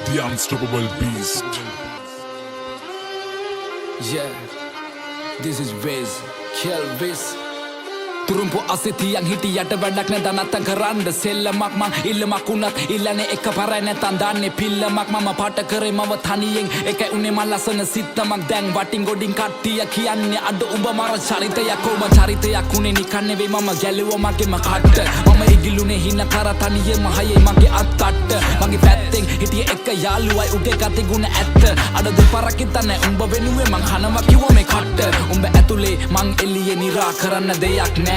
The unstoppable beast. Yeah, this is Wiz, Kelvis. Turumpu asitiyang hitiyata වැඩක් නැත නැත්තම් කරන්න සෙල්ලමක් මං ඉල්ලමක් උනත් ඉල්ලන්නේ එක පරයි නැත්තම් දාන්නේ පිල්ලමක් මම පාට කරේ මව තනියෙන් එකයි උනේ මං ලස්සන සිත්තමක් දැන් වටින් ගොඩින් කට්ටිය කියන්නේ අඩ උඹ මර චරිතයක් කොම චරිතයක් උනේ නිකන් නෙවෙයි මම ගැලුවා මගේම කට්ට මම ඉගිලුනේ හින කර තනියෙම හයේ මගේ අත්තට්ට මගේ පැත්තෙන් හිටිය එක යාළුවයි උගේ ගති ගුණ ඇත්ත අඩ දෙපාරක් හිතන්නේ උඹ වෙනුවේ මං කනවා කිව්වා මේ කට්ට උඹ ඇතුලේ මං එළියේ නිරා කරන්න දෙයක් නෑ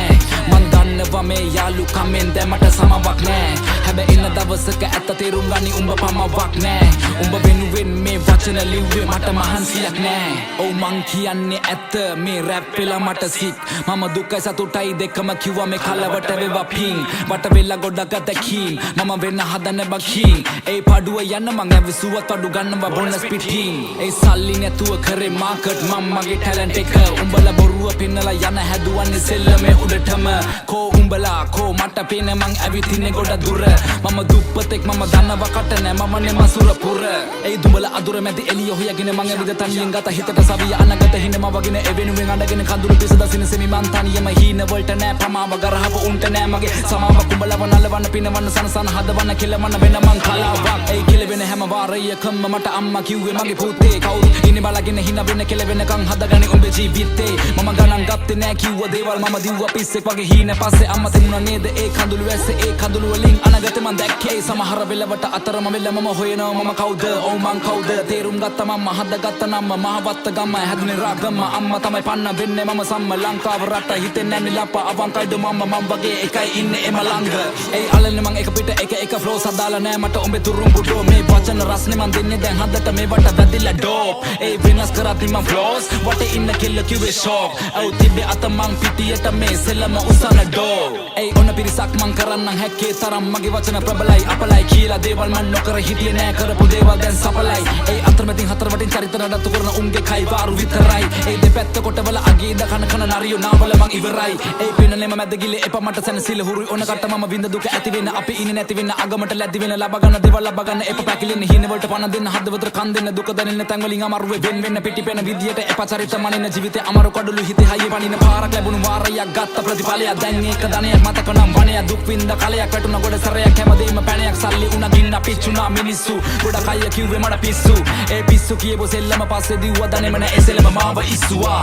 මන් දන්නවා මේ යාළුකමෙන් දැමට සමවක් නෑ හැබැයි ඉන්න දවසක ඇත්ත තේරුම් ගනි උඹ පමවක් නෑ උඹ වෙනුවෙන් මේ වචන ලිව්වේ මට මහන්සියක් නෑ ඔව් මං කියන්නේ ඇත්ත මේ රැප් වෙලා මට සික් මම දුකයි සතුටයි දෙකම කිව්වා මේ කලවට වේවා පිං වට වෙලා ගොඩක් දැකීම් මම වෙන්න හදන බකින් ඒ පාඩුව යන්න මං ඇවිසුවත් අඩු ගන්නවා බොනස් පිටින් ඒ සල්ලි නැතුව කරේ මාකට් මම මගේ ටැලන්ට් එක උඹලා බොරුව පෙන්නලා යන හැදුවන්නේ සෙල්ලමේ උඩටම කෝ උඹලා කෝ මට පේන මං ඇවිතින්නේ ගොඩ දුර මම දුප්පතෙක් මම දන්නවා කට නෑ මම නේ මසුර පුර ඒ දුඹලා අදුර මැදි එළිය හොයගෙන මං ඇවිද තනියෙන් ගත හිතට සවිය අනගත හිනම වගෙන එවෙනුවෙන් අඬගෙන කඳුළු පිස දසින සෙමි මං තනියම හීන වලට නෑ පමාව ගරහව උන්ට නෑ මගේ සමාව කුඹලව නලවන්න පිනවන්න සනසන හදවන්න කෙලවන්න වෙන මං කලාවක් ඒ කෙලවෙන හැම වාරයකම මට අම්මා කිව්වේ මගේ පුතේ කවුරු ඉන්නේ බලගෙන හින වෙන කෙලවෙනකන් හදගන්නේ උඹේ ජීවිතේ මම ගණන් ගත්තේ නෑ කිව්ව දේවල් මම දිව්වා පිස්සෙක් වගේ හීන පස්සේ අම්මා තිබුණා නේද ඒ කඳුළු වැස්සේ ඒ කඳුළු වලින් අනගතේ මං දැක්කේ සමහර වෙලවට අතරම වෙල මම හොයනවා මම කවුද ඔව් මං කවුද තේරුම් ගත්තා මම හදගත්ත නම මහවත්ත ගම හැදුනේ රාගම අම්මා තමයි පන්න වෙන්නේ මම සම්ම ලංකාව රට හිතෙන්නේ නැනි ලප්ප අවංකයිද මම වගේ එකයි ඉන්නේ එම ළඟ ඒ අලන්නේ මං එක පිට එක ෆ්ලෝ සදාලා නෑ මට උඹේ තුරුම්බු ඩෝ මේ වචන රස්නේ මං දෙන්නේ දැන් හදට මේ වට වැදිලා ඩෝප් ඒ වෙනස් කරත් මං ෆ්ලෝස් වටේ ඉන්න කෙල්ල කිව්වේ ෂොක් ඔව් තිබ්බේ අත මං පිටියට මේ සෙල්ලම උසන ඩෝ ඒ ඔන්න පිරිසක් මං කරන්නම් හැක්කේ තරම් මගේ වචන ප්‍රබලයි අපලයි කියලා දේවල් මං නොකර හිටියේ නෑ කරපු දේවල් දැන් සඵලයි ඒ අතරමැදින් හතර වටින් චරිත නඩත්තු කරන උන්ගේ කයි වාරු විතරයි ඒ දෙපැත්ත කොටවල අගීද කන නරියෝ නාවල මං ඉවරයි ඒ පිනලෙම මැද ගිලේ එපා මට සැනසීල හුරුයි ඕන කට මම විඳ දුක ඇති වෙන අපි ඉන්නේ නැති වෙන අගමට ලැබි වෙන ලබා ගන්න දේවල් ලබා ගන්න එපා පැකිලෙන හින වලට පණ දෙන්න හදවතට කන් දෙන්න දුක දැනෙන තැන් වලින් අමාරුවේ වෙන් වෙන්න පිටිපෙන විදියට එපා චරිත මනින ජීවිතේ අමාරු කඩළු හිතේ හයිය පනින පාරක් ලැබුණු වාරයක් ගත්ත ප්‍රතිඵලයක් දැන් ඒක ධනයක් මතක නම් වණයක් දුක් විඳ කලයක් වැටුණ ගොඩ සරයක් හැමදේම පැණයක් සල්ලි උණ ගින්න පිච්චුණා මිනිස්සු ගොඩක් අය කිව්වේ මට පිස්සු ඒ පිස්සු කියපු සෙල්ලම පස්සේ දිව්වා දනේම නෑ ඒ සෙල්ලම මාව ඉස්සුවා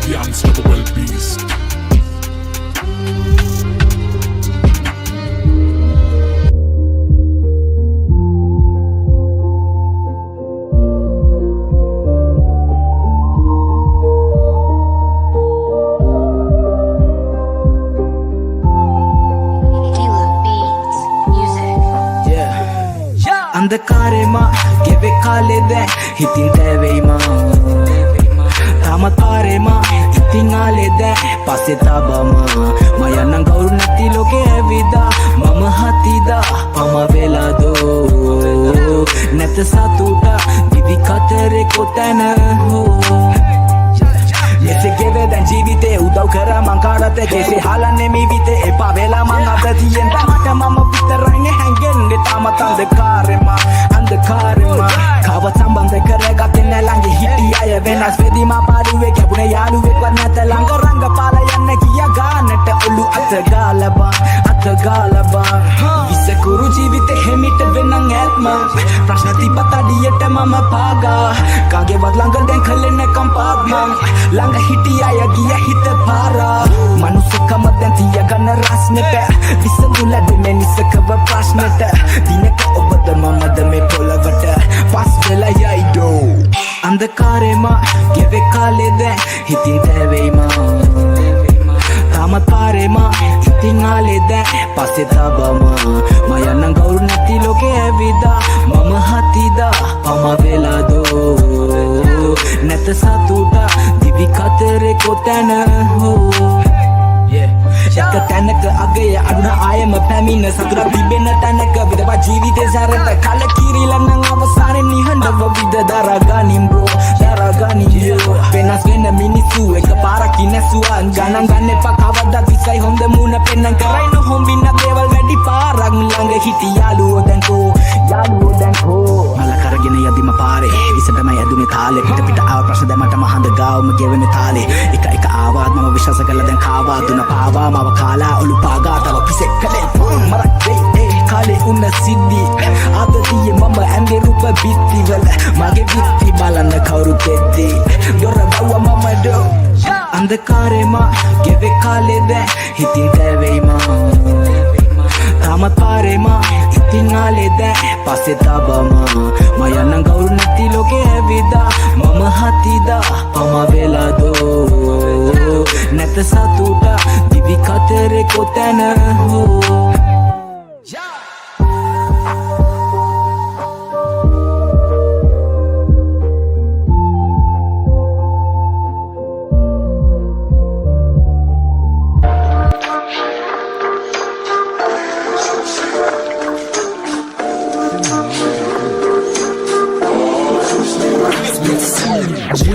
The unstoppable beast. अंधकारema keve kalede hitin teveyma tamatarema hitin alede passe tabama maya nan gauru nati loke evida mama hatida pama velado net satuta didi katere kotana ho Yese geve dan ජීවිතේ උදව් කරා මං කාටද කෙසේ හලන්නේ මේ විතේ එපා වෙලා මං අත තියෙන මට මම විතරයිනේ හැංගෙන්නේ තාමත් අන්ධකාරෙම කව සම්බන්ධ කරගත්තේ නැ ළඟ හිටිය අය වෙනස් වෙදි මා පාඩුවේ කැපුණේ යාළුවෙක් වත් නැත ළඟ රංගපාල යන්න කියා ගන්නට ඔලු අත ගාලබා විසකුරු ජීවිතේ හැමිට වෙනන් ඇත්ම ප්‍රශ්න තිබ්බත් අඩියට මම පාගා කාගේවත් ළඟ දැන් කලෙන්න කම්පාත්මන් ළඟ හිටිය අය ගිය හිත පාරා මනුස්සකම දැන් තිය ගන්න රස්නෙට විසඳුලා දෙන්නේ නිසකව ප්‍රශ්නෙට දිනක ඔබද මමද මේ පොළවට පස් වෙලා යයිඩෝ අන්ධකාරෙම ගෙවේ කාලේ දැන් හිතින් තැවෙයිමා tamatarema hitin alede passe tabama maya nan gauru nati loke evida mama hatida pama velado net satuta divi katere kotana ho yeah තැනක අගය අඩුන ආයම පැමිණ සතුරක් තිබෙන තැනක විදපා ජීවිතේ සැරට කලකිරිලා නම් අවසානයේ නිහඬව විද දරාගනින් බ්‍රෝ දරාගනින් වෙනස් වෙන මිනිස්සු එක පාරක් ඉනසුවා ගණන් ගන්න එපා කවදාවත් ඉස්සයි හොඳ මුණ පෙන්නන් කරයි නොහොම්බින්න දේවල් වැඩි පාරක් ළඟ හිටි යාළුවෝ දැන් කෝ මල කරගෙන යදිම පාරේ විසඳමයි ඇදුනේ තාලේ පිට ආව ප්‍රශ්න දැමට මහඳ ගාවම ගෙවෙන තාලේ එක ආවාත් මම විශ්වාස කළා දැන් කාවා දුන පාවා මව කාලා ඔලු පාගා තව පිසෙක් කලේ මරක් ඒ කාලේ උන්න සිද්ධි ආදතියේ මම ඇඳේ රූප බිත්තිවල මගේ බිත්ති බලන්න කවුරු දෙද්දි දොර බවුව මම දෝ අන්ධකාරේ මා ගෙවේ කාලේ දැන් හිතින් දැවෙයි මා තාමත් පාරේ මා ඉතින් ආලේ දැන් පස්සේ තබම මයන්නම් කවුරු නැති ලෝකේ ඇවිදා මම හතිදා පම වෙලාදෝ නැත සතුට දිවි කතරේ කොතැන හෝ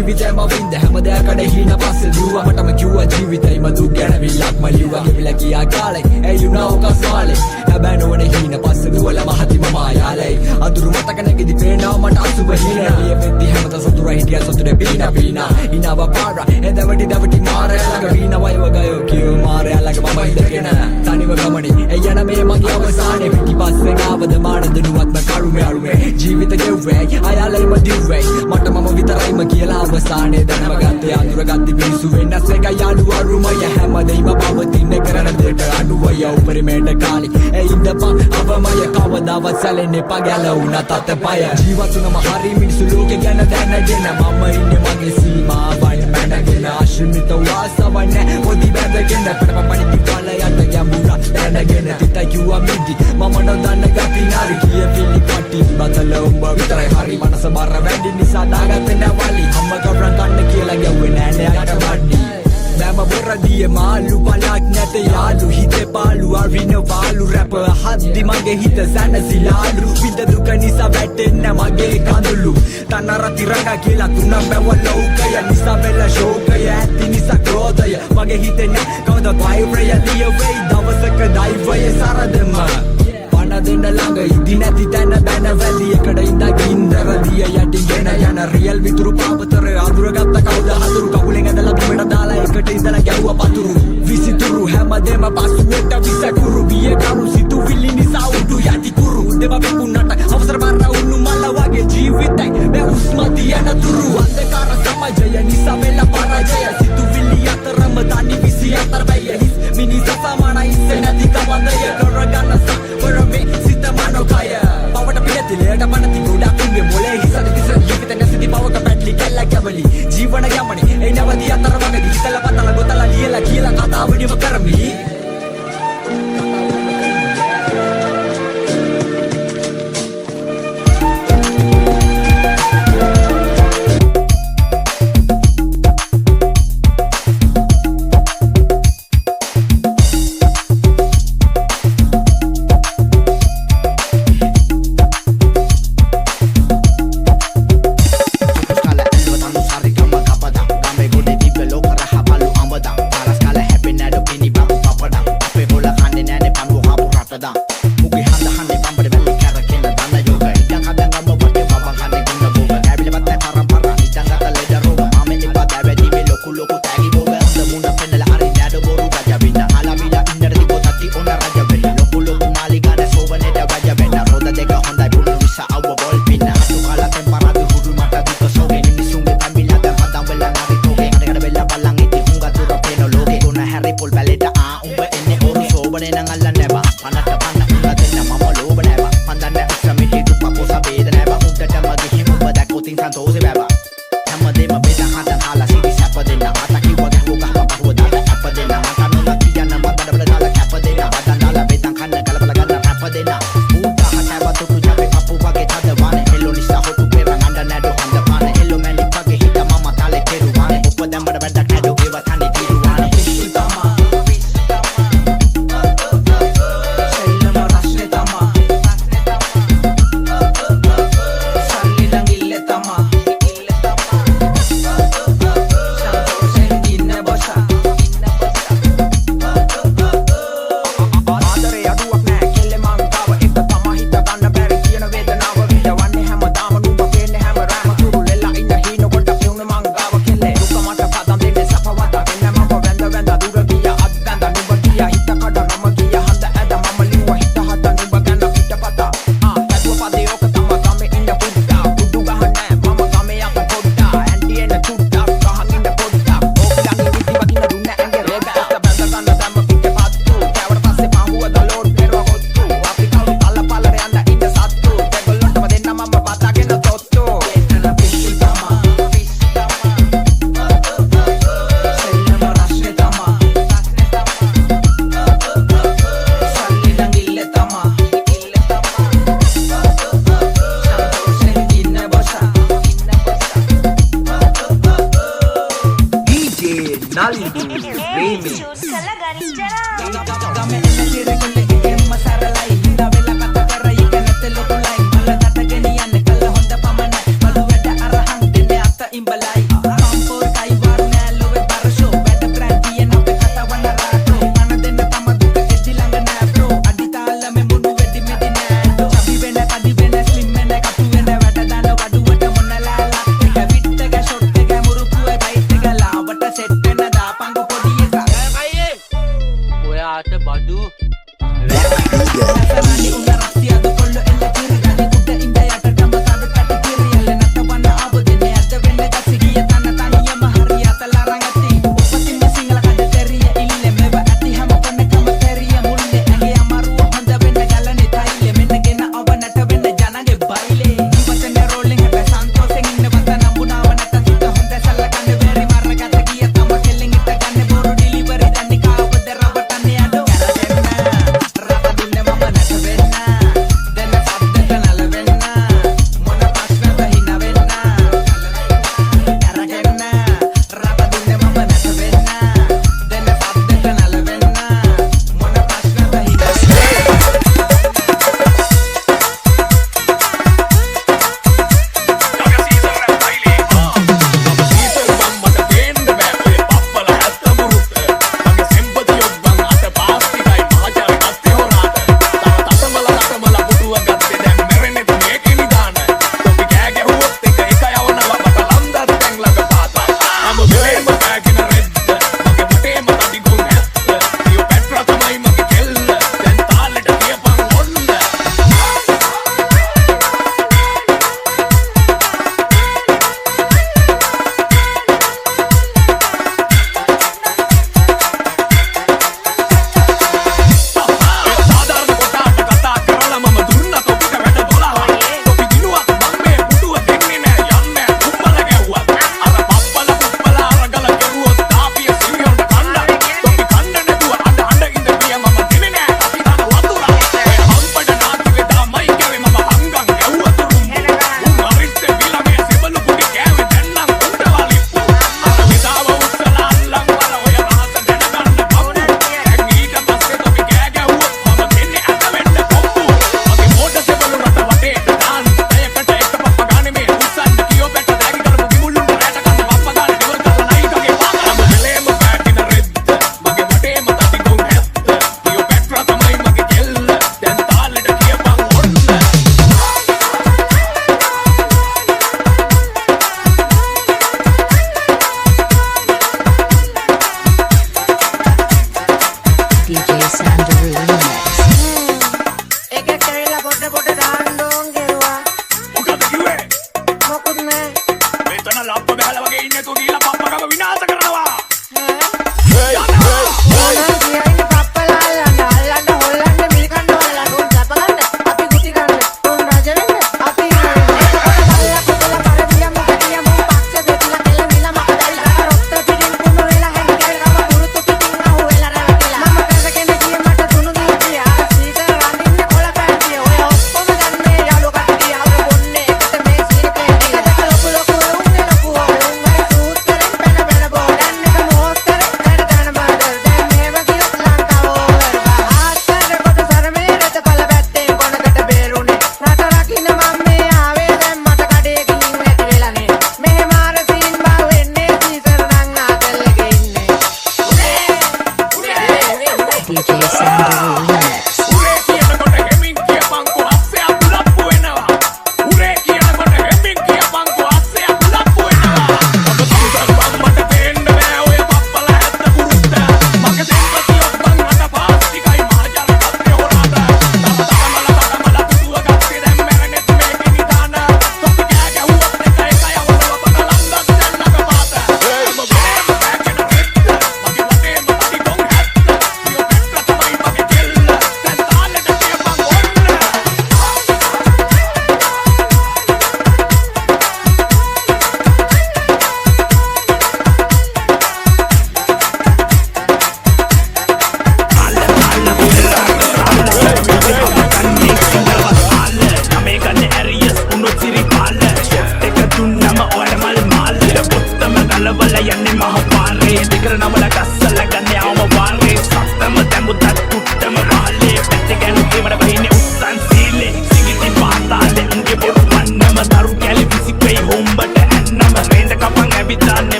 ජීවිතේම වින්ද හැමදෑකඩ හින පස්සේ දුවා මටම කිව්වා ජීවිතේ මදු ගැන විලක් මලියුවා ගෙවිලා ගියා කාලේ hey you know කස්මාලේ හැබැයි නොවන හින පස්සේ දුවලා මහති මම ආයාලේ අඳුරු මතක නැගිදි පේනවා මට අසුබ හින ලිය වෙද්දි හැමත සතුරා හිටියා සතුරේ පීනා ඉනව පාරා එදවටි මාරය ළඟ වීන වයව ගයෝ කියෝ මාරය ළඟ මම ඉඳගෙන තනිව ගමනේ එයන මේ මගේ අවසානේ පිටිපස්සෙන් ආවද මානද නුවත්ම කරුමේ අරුමේ ජීවිත ගෙව්වේ ආයාලේ මදිව්වේ මට මම විතරයිම කියලා අවසානේ දැනව ගත්තේ අඳුරගත්ති මිනිස්සු වෙනස් එක යාළුවා රුමය හැමදේම පවතින කරන දෙට අඩුවය උපරිමයට කාලේ ඒ ඉඳපන් අවමය කවදාවත් සැලෙන්නේ පගැලුණ තතපය ජීවතුනම හරි මිනිස්සු ලෝකේ ගැන දැනගෙන මම ඉන්නේ මගේ සීමාවන් මැනගෙන අශිමිත වාසවන්නේ පොඩි බැඳගෙන පරපපණි පිටාලයට ගැඹුරා දැනගෙන තිතයි කිව්වා මිදි මම නොදන්න ගති නාරි කිය පිළි පටි බතල උඹ විතරයි හරි මනස බර වැඩි නිසා දාගත්තේ නැවලි අම්ම කරන් කන්න කියලා ගැව්වේ නෑ යට වඩි බෑම බොරදියේ මාළු බලක් නැත යාළු හිතේ පාළු අරින පාළු රැප හද්දි මගේ හිත සැනසිලාලු විඳ දුක නිසා වැටෙන්න මගේ කඳුළු තනර තිරංගා කියලා තුන බැව ලෝකය නිසා වෙල ශෝකය ඇති නිසා ක්‍රෝධය මගේ හිතේ නෑ කවද වෛරය ලිය වෙයි දවසක දෛවය සරදම දෙන්න ළඟ ඉදි නැති තැන බැන වැලි එකට ඉඳ ගින්දර දිය යටිගෙන යන රියල් විතුරු පාපතර අඳුරගත්ත කවුද හතුරු කකුලෙන් ඇදලා බිමට දාලා එකට ඉඳලා ගැව්වා පතුරු විසිතුරු හැමදේම පසුවට විසකුරු බිය කරු සිතුවිලි නිසා උඩු යටි කුරු දෙව බෙකුන්නට අවසර බර උණු මල වගේ ජීවිතේ මේ උස්මති යන තුරු අන්ධකාර සමාජය නිසා වෙලා පරාජය සිතුවිලි අතරම තනි විසි අතර බය මිනිස සමානයි නැති කවන්දය කරගන්න වරමේ සිත මනෝකය පවට පිළිතිලයට පනති ගොඩක් උන්ගේ මොලේ හිසට කිස ජීවිත නැසිති බවක පැටලි කැල්ල කැවලි ජීවන යමනේ ඒ නැවති අතර වගේ හිතලා ෂූට් කළා ගනිච්චරා ගම එන්න තිරකොල්ලේ එකෙන්ම සරලයි හින්දා වෙලා කතා කරයි කනත ලොකුලයි මල දත ගෙනියන්න කළ හොඳ පමණයි මලු වැඩ අරහන් දෙන්නේ අත ඉඹලයි කම්පෝර් කයි වාරු නෑලුවේ බරෂෝ වැඩ බ්‍රෑන්ඩ් කියන අපේ කතාවන රාටෝ මන දෙන්න තම දුක එදි ළඟ නෑ බ්‍රෝ අඩිතාල මෙ මුඩු වෙඩි මෙදි නෑඩෝ අපි වෙන කඩි වෙන ස්ලිම් වෙන කපු වෙන වැඩ දාන වඩුවට මොන ලාලා එක විට් එක ෂොට් එක මුරුකුවේ බයිට් එක ලාවට සෙට් වෙන දාපංගු පොඩි එකා ඔයාට බඩු Nasarani una razzia do collo e la tirga di tutte in daya per gamba tado tati kiriyalle natta wanna abudene adda wenne gasigiya tanna taniya mahariya talarangati upati me singala kada teriya ille meva ati hama konne kama teriya mulle age amaru honda wenne galane thaile menna gena awanata wenne janage baile iwatene rolling hebe santosen inne wanta nambunawa natta sutta honda sallakande veri marra gata giya tama kelling itta ganne boru delivery danni kaawade rabatanne ado rata dunne mama nata wenna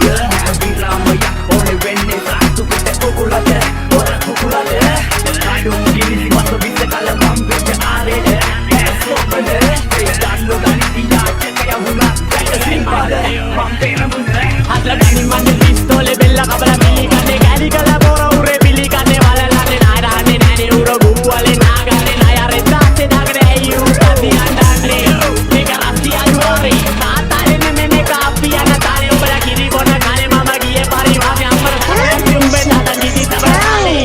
කොඩිය විරාමය ඕනේ වෙන්නේ සාතු පිට කුකුලට පොර කුකුලට අඩුම් කිරිසි මත විස කල මම් වෙච්ච ආරේට ඇස්ෝපන ඒ දන්නෝ දනිතියා චකය වුණා දැක සිම්පද මම් පේනමුද Atla dani mande pistole bella kabala pili kane gali kala bora ure pili kane wala lane naira ne nane uro guwale nagare nayare taate dagre ayu kadi andane meka rasia jori taatale ne mene kaapia na tale ubala kiri bona kale mama giye pariwage ammar tumbe dada gidi tabale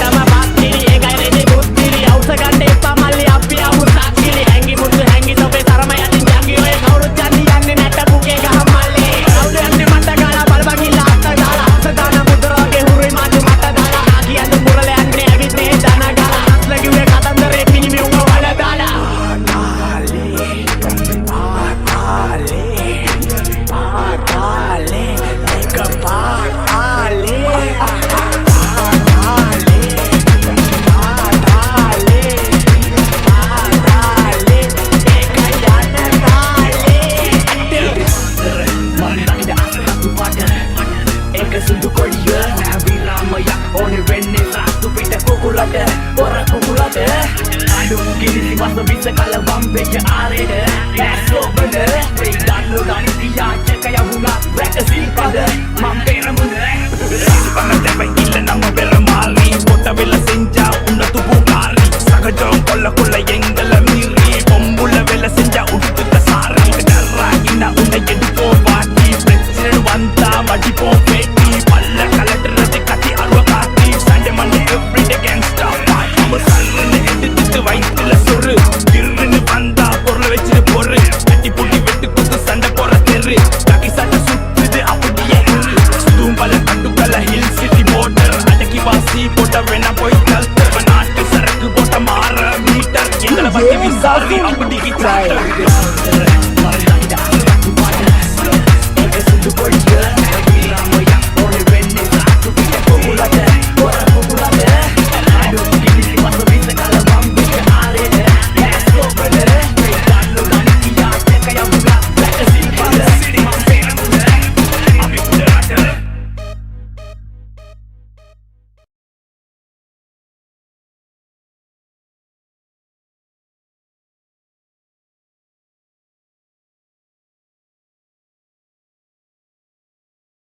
tama baskili egai rede buddili ausa gande pamalli appi awu sakili hangi mutu hangi sobe sarama yati jangi oy kawru janni yanne natta buke gahammalle kawru yanne matta gala balbagilla atta gala asa gana mudrage hurri matu matta gala agi andu murale anne avitne dana gala asla giwe katandare pinimi unga wala dala Patale eka patale සුදු කොඩිය විරාමය ඕනේ වෙන්නේ සාතු පිට කුකුලට පොර කුකුලට අඩුම් කිරිසි මත විස කල වම් වෙච්ච ආරේට ඇස්ෝපන ඒ දන්නෝ දනිතියා චකය වුණා දැක සිම්පද මම් පේනමුද පනතෙපයි ඉල්ල නම පෙරමාලි පොට වෙල සිංජා උන්නතු පුකාරි සකජෝම් කොල්ල කොල්ල යෙංගල මිරි පොම්බුල වෙල සිංජා උඩුතුක සාරි දරා ඉන්න උන්න යෙඩුකෝ පාටි ප්‍රෙසිඩන්ට් වන්තා මඩිපෝ පෙටි පල්ල කලටරද කති අරුවකාති සන්ඩේ මන්ඩේ එව්රිඩේ ගෑන්ස්ටා පාටි මසල්ලන එඩිට වයින්තල සොර ඉරන වන්තා පොරල වෙච්ච පොර ඇටි පුඩි වෙට්ටු කුතු සඳ පොර තෙරි ඩකිසට සුත්තිද අපුඩිය සුදුම් බල කටු කල හිල් සිටි මෝටර් අඩකි වාසී පොට වෙන පොයිතල් වනාට සරක පොට මාර මීටර් ඉඳල බටි විසාරි අපුඩි ගිටාර